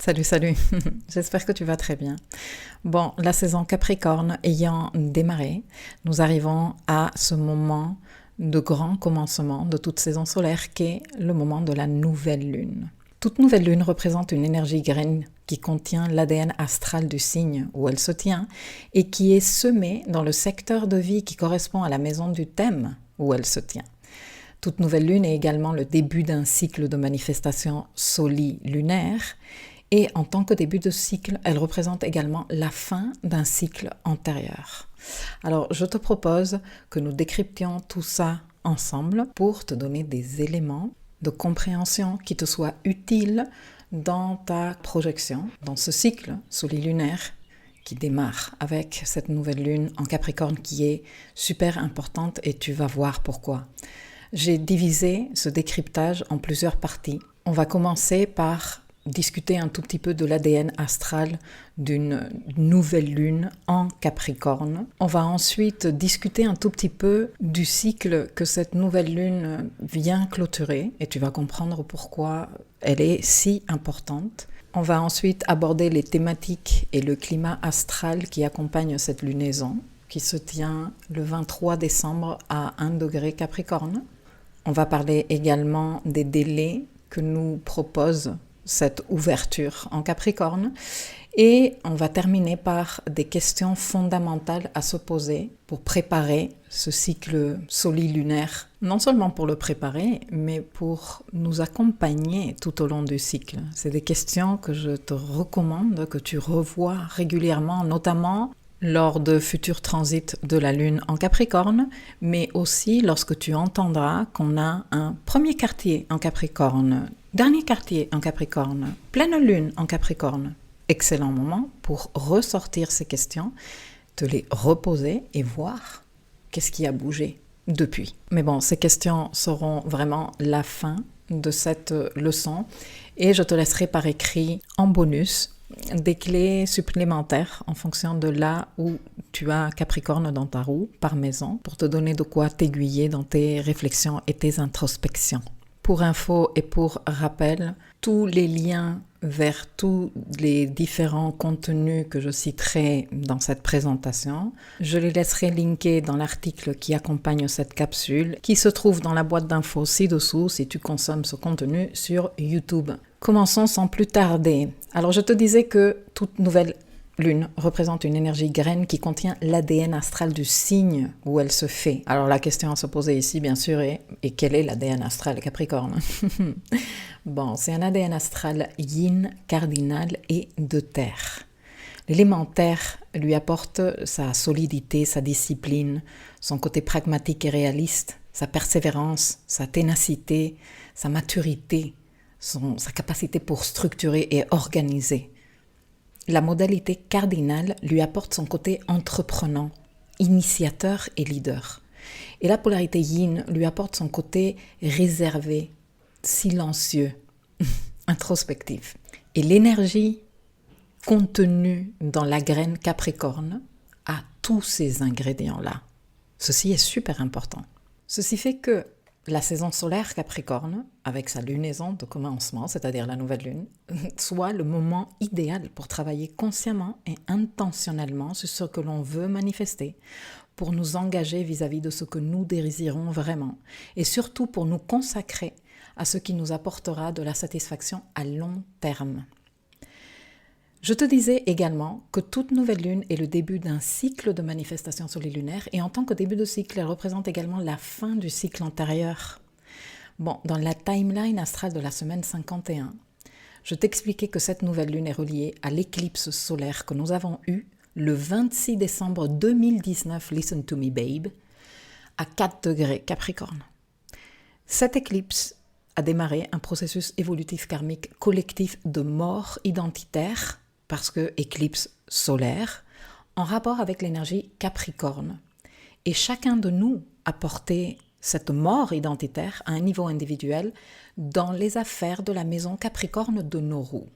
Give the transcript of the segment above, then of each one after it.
Salut, salut. J'espère que tu vas très bien. Bon, la saison Capricorne ayant démarré, nous arrivons à ce moment de grand commencement de toute saison solaire qu'est le moment de la nouvelle lune. Toute nouvelle lune représente une énergie graine qui contient l'ADN astral du signe où elle se tient et qui est semée dans le secteur de vie qui correspond à la maison du thème où elle se tient. Toute nouvelle lune est également le début d'un cycle de manifestation solilunaire et en tant que début de cycle, elle représente également la fin d'un cycle antérieur. Alors, je te propose que nous décryptions tout ça ensemble pour te donner des éléments de compréhension qui te soient utiles dans ta projection, dans ce cycle solilunaire qui démarre avec cette nouvelle lune en Capricorne qui est super importante et tu vas voir pourquoi. J'ai divisé ce décryptage en plusieurs parties. On va commencer par discuter un tout petit peu de l'ADN astral d'une nouvelle lune en Capricorne. On va ensuite discuter un tout petit peu du cycle que cette nouvelle lune vient clôturer et tu vas comprendre pourquoi elle est si importante. On va ensuite aborder les thématiques et le climat astral qui accompagne cette lunaison qui se tient le 23 décembre à 1 degré Capricorne. On va parler également des délais que nous propose cette ouverture en Capricorne et on va terminer par des questions fondamentales à se poser pour préparer ce cycle solilunaire, non seulement pour le préparer, mais pour nous accompagner tout au long du cycle. C'est des questions que je te recommande que tu revoies régulièrement, notamment lors de futurs transits de la Lune en Capricorne, mais aussi lorsque tu entendras qu'on a un premier quartier en Capricorne, dernier quartier en Capricorne, pleine Lune en Capricorne. Excellent moment pour ressortir ces questions, te les reposer et voir qu'est-ce qui a bougé depuis. Mais bon, ces questions seront vraiment la fin de cette leçon et je te laisserai par écrit en bonus des clés supplémentaires en fonction de là où tu as Capricorne dans ta roue par maison pour te donner de quoi t'aiguiller dans tes réflexions et tes introspections. Pour info et pour rappel, tous les liens vers tous les différents contenus que je citerai dans cette présentation, je les laisserai linkés dans l'article qui accompagne cette capsule, qui se trouve dans la boîte d'infos ci-dessous si tu consommes ce contenu sur YouTube. Commençons sans plus tarder. Alors je te disais que toute nouvelle lune représente une énergie graine qui contient l'ADN astral du signe où elle se fait. Alors la question à se poser ici bien sûr est quel est l'ADN astral Capricorne? Bon, c'est un ADN astral yin, cardinal et de terre. L'élément terre lui apporte sa solidité, sa discipline, son côté pragmatique et réaliste, sa persévérance, sa ténacité, sa maturité, sa capacité pour structurer et organiser. La modalité cardinale lui apporte son côté entreprenant, initiateur et leader. Et la polarité yin lui apporte son côté réservé, silencieux, introspectif. Et l'énergie contenue dans la graine Capricorne a tous ces ingrédients-là. Ceci est super important. Ceci fait que la saison solaire Capricorne, avec sa lunaison de commencement, c'est-à-dire la nouvelle lune, soit le moment idéal pour travailler consciemment et intentionnellement sur ce que l'on veut manifester, pour nous engager vis-à-vis de ce que nous désirons vraiment, et surtout pour nous consacrer à ce qui nous apportera de la satisfaction à long terme. Je te disais également que toute nouvelle lune est le début d'un cycle de manifestation solilunaire et en tant que début de cycle, elle représente également la fin du cycle antérieur. Bon, dans la timeline astrale de la semaine 51, je t'expliquais que cette nouvelle lune est reliée à l'éclipse solaire que nous avons eue le 26 décembre 2019, listen to me babe, à 4 degrés Capricorne. Cette éclipse a démarré un processus évolutif karmique collectif de mort identitaire parce que éclipse solaire, en rapport avec l'énergie Capricorne. Et chacun de nous a porté cette mort identitaire à un niveau individuel dans les affaires de la maison Capricorne de nos roues.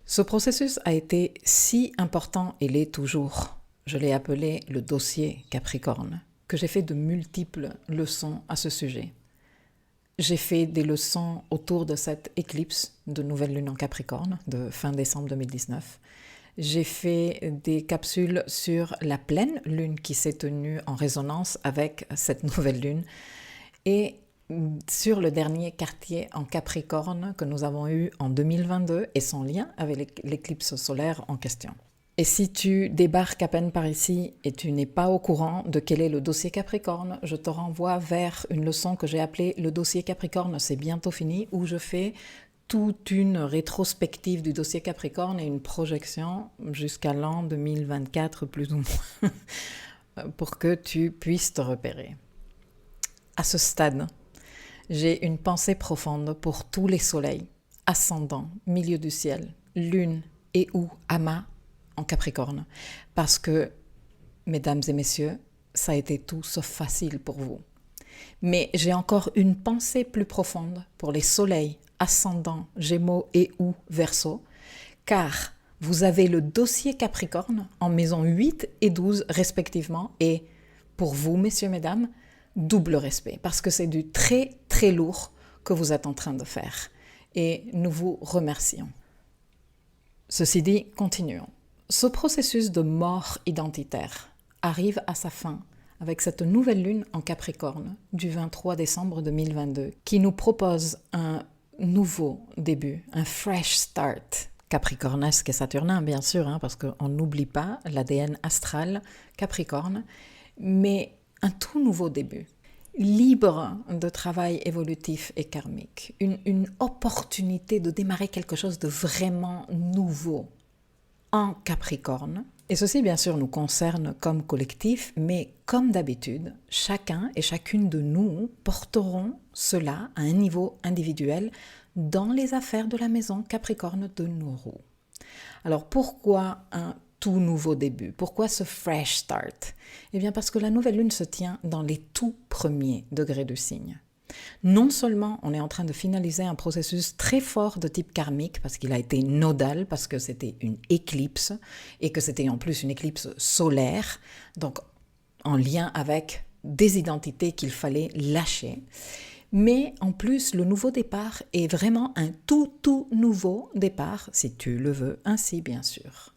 Ce processus a été si important et l'est toujours. Je l'ai appelé le dossier Capricorne, que j'ai fait de multiples leçons à ce sujet. J'ai fait des leçons autour de cette éclipse de nouvelle lune en Capricorne de fin décembre 2019. J'ai fait des capsules sur la pleine lune qui s'est tenue en résonance avec cette nouvelle lune et sur le dernier quartier en Capricorne que nous avons eu en 2022 et son lien avec l'éclipse solaire en question. Et si tu débarques à peine par ici et tu n'es pas au courant de quel est le dossier Capricorne, je te renvoie vers une leçon que j'ai appelée « Le dossier Capricorne, c'est bientôt fini » où je fais toute une rétrospective du dossier Capricorne et une projection jusqu'à l'an 2024 plus ou moins pour que tu puisses te repérer. À ce stade, j'ai une pensée profonde pour tous les soleils, ascendants, milieu du ciel, lune et ou amas en Capricorne, parce que, mesdames et messieurs, ça a été tout sauf facile pour vous. Mais j'ai encore une pensée plus profonde pour les soleils, ascendants, Gémeaux et ou Verseau, car vous avez le dossier Capricorne en maison 8 et 12 respectivement, et pour vous, messieurs, mesdames, double respect, parce que c'est du très très lourd que vous êtes en train de faire, et nous vous remercions. Ceci dit, continuons. Ce processus de mort identitaire arrive à sa fin avec cette nouvelle lune en Capricorne du 23 décembre 2022 qui nous propose un nouveau début, un fresh start, capricornesque et saturnin bien sûr, parce qu'on n'oublie pas l'ADN astral Capricorne, mais un tout nouveau début, libre de travail évolutif et karmique, une opportunité de démarrer quelque chose de vraiment nouveau en Capricorne. Et ceci, bien sûr, nous concerne comme collectif, mais comme d'habitude, chacun et chacune de nous porteront cela à un niveau individuel dans les affaires de la maison Capricorne de Nauru. Alors, pourquoi un tout nouveau début? Pourquoi ce fresh start? Eh bien, parce que la nouvelle lune se tient dans les tout premiers degrés du signe. Non seulement on est en train de finaliser un processus très fort de type karmique, parce qu'il a été nodal, parce que c'était une éclipse, et que c'était en plus une éclipse solaire, donc en lien avec des identités qu'il fallait lâcher, mais en plus le nouveau départ est vraiment un tout nouveau départ, si tu le veux ainsi bien sûr.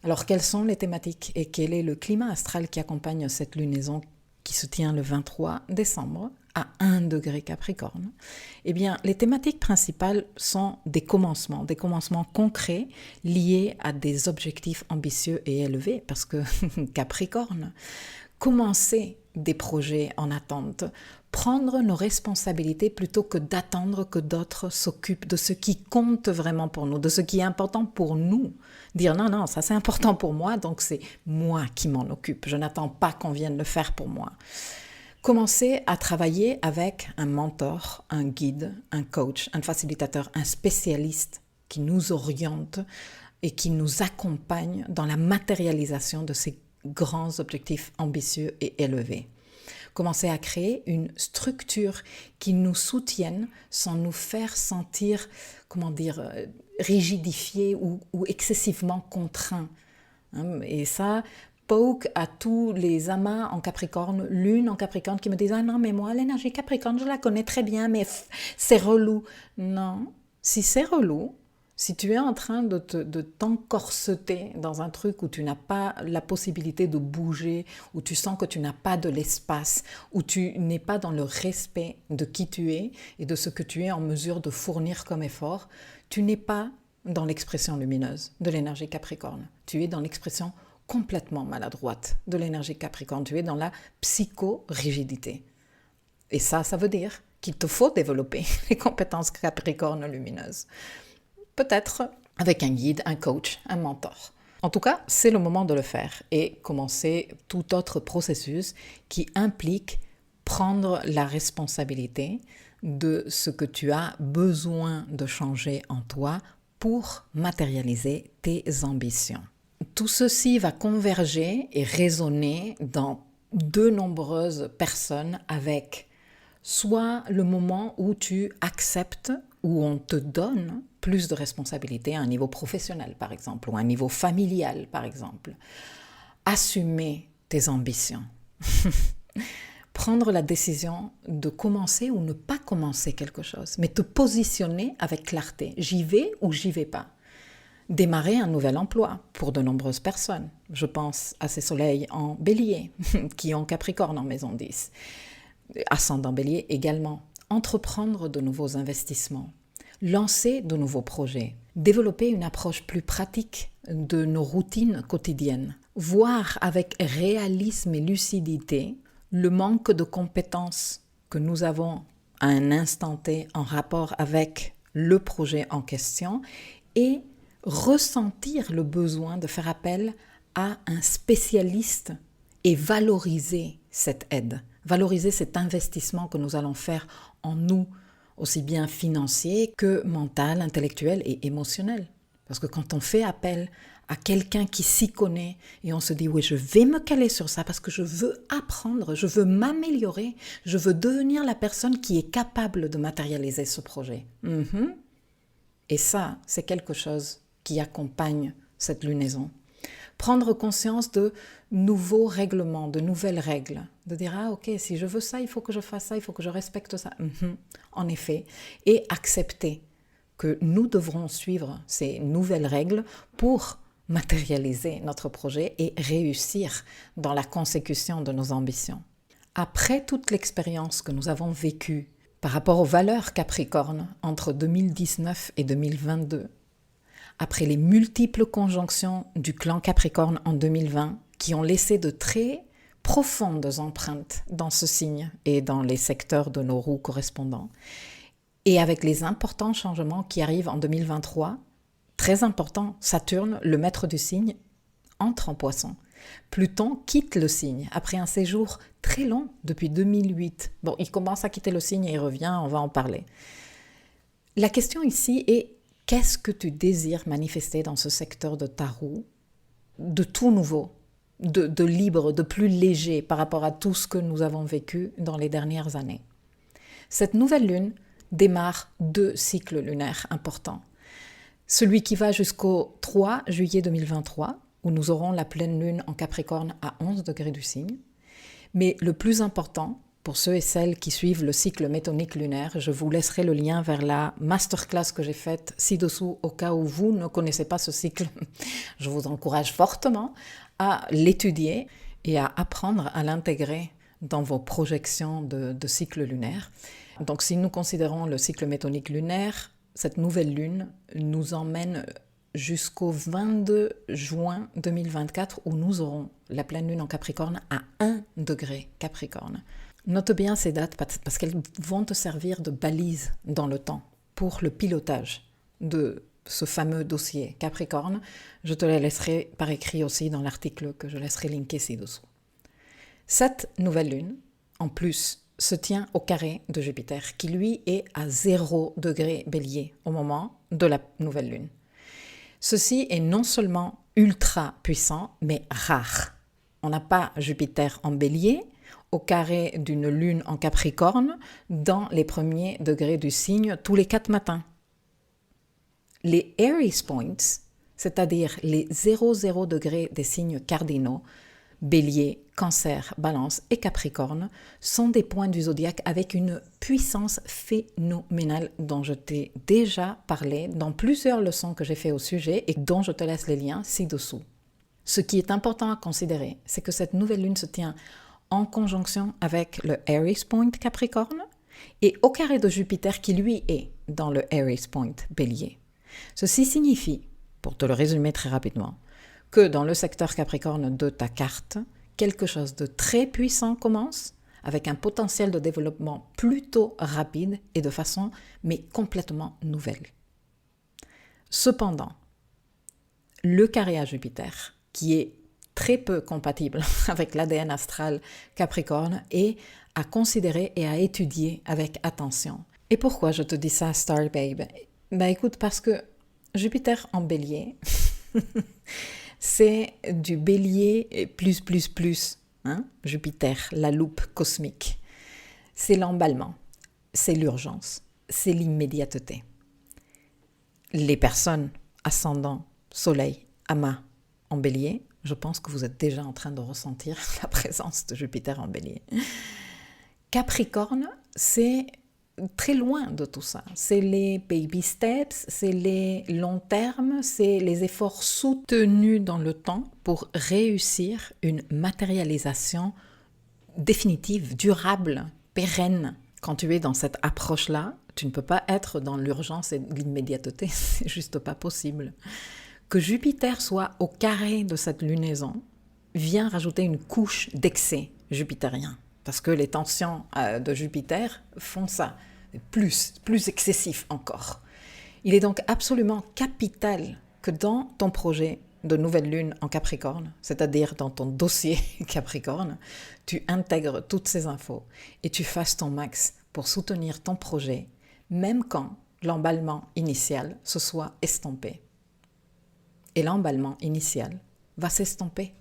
Alors quelles sont les thématiques et quel est le climat astral qui accompagne cette lunaison qui se tient le 23 décembre à 1 degré Capricorne? Eh bien, les thématiques principales sont des commencements concrets liés à des objectifs ambitieux et élevés, parce que Capricorne, commencer des projets en attente, prendre nos responsabilités plutôt que d'attendre que d'autres s'occupent de ce qui compte vraiment pour nous, de ce qui est important pour nous. Dire non, ça c'est important pour moi, donc c'est moi qui m'en occupe. Je n'attends pas qu'on vienne le faire pour moi. Commencer à travailler avec un mentor, un guide, un coach, un facilitateur, un spécialiste qui nous oriente et qui nous accompagne dans la matérialisation de ces grands objectifs ambitieux et élevés. Commencer à créer une structure qui nous soutienne sans nous faire sentir, rigidifiés ou excessivement contraints. Et ça, poke à tous les amas en Capricorne, lune en Capricorne qui me disent « Ah non, mais moi, l'énergie Capricorne, je la connais très bien, mais c'est relou. » Non, si c'est relou, si tu es en train de t'encorseter dans un truc où tu n'as pas la possibilité de bouger, où tu sens que tu n'as pas de l'espace, où tu n'es pas dans le respect de qui tu es et de ce que tu es en mesure de fournir comme effort, tu n'es pas dans l'expression lumineuse de l'énergie Capricorne. Tu es dans l'expression complètement maladroite de l'énergie Capricorne. Tu es dans la psychorigidité. Et ça veut dire qu'il te faut développer les compétences Capricorne lumineuses. Peut-être avec un guide, un coach, un mentor. En tout cas, c'est le moment de le faire et commencer tout autre processus qui implique prendre la responsabilité de ce que tu as besoin de changer en toi pour matérialiser tes ambitions. Tout ceci va converger et résonner dans de nombreuses personnes avec soit le moment où tu acceptes, où on te donne plus de responsabilités à un niveau professionnel, par exemple, ou à un niveau familial, par exemple. Assumer tes ambitions. Prendre la décision de commencer ou ne pas commencer quelque chose, mais te positionner avec clarté. J'y vais ou j'y vais pas. Démarrer un nouvel emploi pour de nombreuses personnes. Je pense à ces soleils en bélier, qui ont Capricorne en maison 10. Ascendant bélier également. Entreprendre de nouveaux investissements. Lancer de nouveaux projets. Développer une approche plus pratique de nos routines quotidiennes. Voir avec réalisme et lucidité le manque de compétences que nous avons à un instant T en rapport avec le projet en question et ressentir le besoin de faire appel à un spécialiste et valoriser cette aide, valoriser cet investissement que nous allons faire en nous, aussi bien financier que mental, intellectuel et émotionnel. Parce que quand on fait appel à quelqu'un qui s'y connaît et on se dit oui, je vais me caler sur ça parce que je veux apprendre, je veux m'améliorer, je veux devenir la personne qui est capable de matérialiser ce projet. Et ça, c'est quelque chose qui accompagne cette lunaison. Prendre conscience de nouveaux règlements, de nouvelles règles. De dire, ah ok, si je veux ça, il faut que je fasse ça, il faut que je respecte ça. En effet. Et accepter que nous devrons suivre ces nouvelles règles pour matérialiser notre projet et réussir dans la consécution de nos ambitions. Après toute l'expérience que nous avons vécue par rapport aux valeurs Capricorne entre 2019 et 2022, après les multiples conjonctions du clan Capricorne en 2020 qui ont laissé de très profondes empreintes dans ce signe et dans les secteurs de nos roues correspondants, et avec les importants changements qui arrivent en 2023, très important, Saturne, le maître du signe, entre en Poisson. Pluton quitte le signe après un séjour très long depuis 2008. Bon, il commence à quitter le signe et il revient, on va en parler. La question ici est, qu'est-ce que tu désires manifester dans ce secteur de ta roue, de tout nouveau, de libre, de plus léger par rapport à tout ce que nous avons vécu dans les dernières années? Cette nouvelle lune démarre 2 cycles lunaires importants. Celui qui va jusqu'au 3 juillet 2023, où nous aurons la pleine lune en Capricorne à 11 degrés du signe. Mais le plus important, pour ceux et celles qui suivent le cycle métonique lunaire, je vous laisserai le lien vers la masterclass que j'ai faite ci-dessous au cas où vous ne connaissez pas ce cycle. Je vous encourage fortement à l'étudier et à apprendre à l'intégrer dans vos projections de cycle lunaire. Donc si nous considérons le cycle métonique lunaire, cette nouvelle lune nous emmène jusqu'au 22 juin 2024 où nous aurons la pleine lune en Capricorne à 1 degré Capricorne. Note bien ces dates parce qu'elles vont te servir de balise dans le temps pour le pilotage de ce fameux dossier Capricorne. Je te les laisserai par écrit aussi dans l'article que je laisserai linké ci-dessous. Cette nouvelle lune, en plus, se tient au carré de Jupiter, qui lui est à 0 degré Bélier au moment de la nouvelle lune. Ceci est non seulement ultra puissant, mais rare. On n'a pas Jupiter en Bélier, au carré d'une lune en Capricorne, dans les premiers degrés du signe, tous les 4 matins. Les Aries Points, c'est-à-dire les 0,0 degrés des signes cardinaux, Bélier, Cancer, Balance et Capricorne, sont des points du zodiaque avec une puissance phénoménale dont je t'ai déjà parlé dans plusieurs leçons que j'ai fait au sujet et dont je te laisse les liens ci-dessous. Ce qui est important à considérer, c'est que cette nouvelle lune se tient en conjonction avec le Aries Point Capricorne et au carré de Jupiter qui lui est dans le Aries Point Bélier. Ceci signifie, pour te le résumer très rapidement, que dans le secteur Capricorne de ta carte, quelque chose de très puissant commence avec un potentiel de développement plutôt rapide et de façon mais complètement nouvelle. Cependant, le carré à Jupiter, qui est très peu compatible avec l'ADN astral Capricorne, est à considérer et à étudier avec attention. Et pourquoi je te dis ça, Star Babe? Écoute, parce que Jupiter en Bélier, c'est du Bélier plus, hein? Jupiter, la loupe cosmique. C'est l'emballement, c'est l'urgence, c'est l'immédiateté. Les personnes ascendant Soleil, Amas en Bélier, je pense que vous êtes déjà en train de ressentir la présence de Jupiter en Bélier. Capricorne, c'est très loin de tout ça. C'est les baby steps, c'est les longs termes, c'est les efforts soutenus dans le temps pour réussir une matérialisation définitive, durable, pérenne. Quand tu es dans cette approche-là, tu ne peux pas être dans l'urgence et l'immédiateté, c'est juste pas possible. Que Jupiter soit au carré de cette lunaison vient rajouter une couche d'excès jupitérien. Parce que les tensions de Jupiter font ça, plus excessif encore. Il est donc absolument capital que dans ton projet de nouvelle lune en Capricorne, c'est-à-dire dans ton dossier Capricorne, tu intègres toutes ces infos et tu fasses ton max pour soutenir ton projet, même quand l'emballement initial se soit estompé. Et l'emballement initial va s'estomper.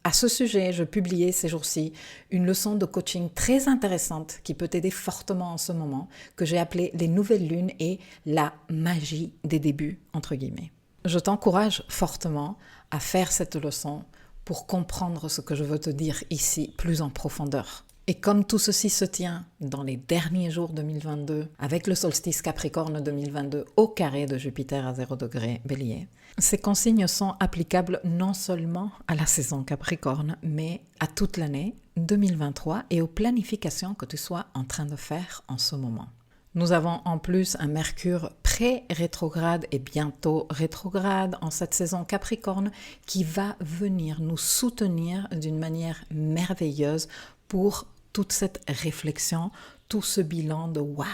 À ce sujet, je publiais ces jours-ci une leçon de coaching très intéressante qui peut t'aider fortement en ce moment, que j'ai appelée les nouvelles lunes et la magie des débuts, entre guillemets. Je t'encourage fortement à faire cette leçon pour comprendre ce que je veux te dire ici plus en profondeur. Et comme tout ceci se tient dans les derniers jours 2022, avec le solstice Capricorne 2022 au carré de Jupiter à 0 degré Bélier, ces consignes sont applicables non seulement à la saison Capricorne, mais à toute l'année 2023 et aux planifications que tu sois en train de faire en ce moment. Nous avons en plus un Mercure pré-rétrograde et bientôt rétrograde en cette saison Capricorne qui va venir nous soutenir d'une manière merveilleuse pour toute cette réflexion, tout ce bilan de waouh,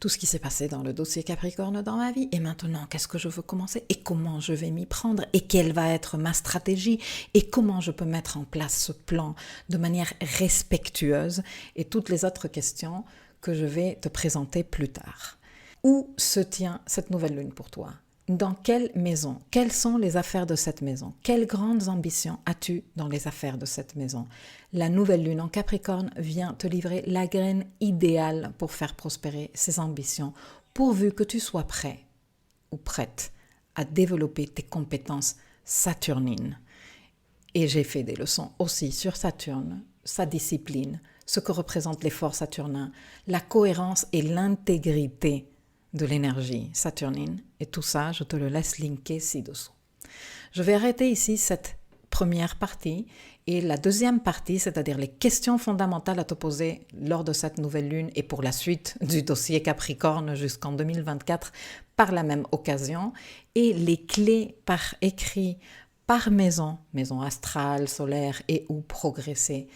tout ce qui s'est passé dans le dossier Capricorne dans ma vie et maintenant qu'est-ce que je veux commencer et comment je vais m'y prendre et quelle va être ma stratégie et comment je peux mettre en place ce plan de manière respectueuse et toutes les autres questions que je vais te présenter plus tard. Où se tient cette nouvelle lune pour toi ? Dans quelle maison ? Quelles sont les affaires de cette maison ? Quelles grandes ambitions as-tu dans les affaires de cette maison ? La nouvelle lune en Capricorne vient te livrer la graine idéale pour faire prospérer ces ambitions, pourvu que tu sois prêt ou prête à développer tes compétences saturnines. Et j'ai fait des leçons aussi sur Saturne, sa discipline, ce que représentent les forces saturnins, la cohérence et l'intégrité de l'énergie saturnine. Et tout ça, je te le laisse linker ci-dessous. Je vais arrêter ici cette première partie et la deuxième partie, c'est-à-dire les questions fondamentales à te poser lors de cette nouvelle lune et pour la suite du dossier Capricorne jusqu'en 2024 par la même occasion et les clés par écrit, par maison astrale, solaire et où progresser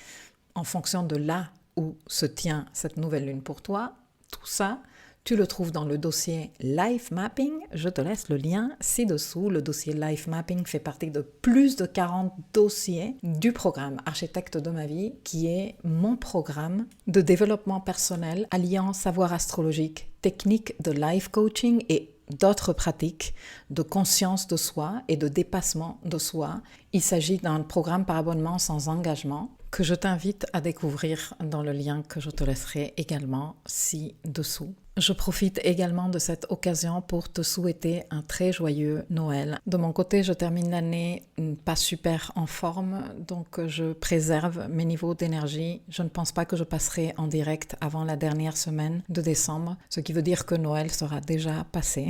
en fonction de là où se tient cette nouvelle lune pour toi. Tout ça, tu le trouves dans le dossier Life Mapping. Je te laisse le lien ci-dessous. Le dossier Life Mapping fait partie de plus de 40 dossiers du programme Architecte de ma vie, qui est mon programme de développement personnel alliant savoir astrologique, technique de life coaching et d'autres pratiques de conscience de soi et de dépassement de soi. Il s'agit d'un programme par abonnement sans engagement que je t'invite à découvrir dans le lien que je te laisserai également ci-dessous. Je profite également de cette occasion pour te souhaiter un très joyeux Noël. De mon côté, je termine l'année pas super en forme, donc je préserve mes niveaux d'énergie. Je ne pense pas que je passerai en direct avant la dernière semaine de décembre, ce qui veut dire que Noël sera déjà passé.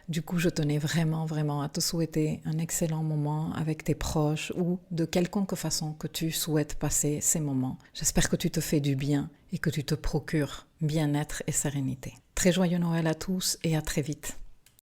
Du coup, je tenais vraiment à te souhaiter un excellent moment avec tes proches ou de quelconque façon que tu souhaites passer ces moments. J'espère que tu te fais du bien et que tu te procures bien-être et sérénité. Très joyeux Noël à tous et à très vite.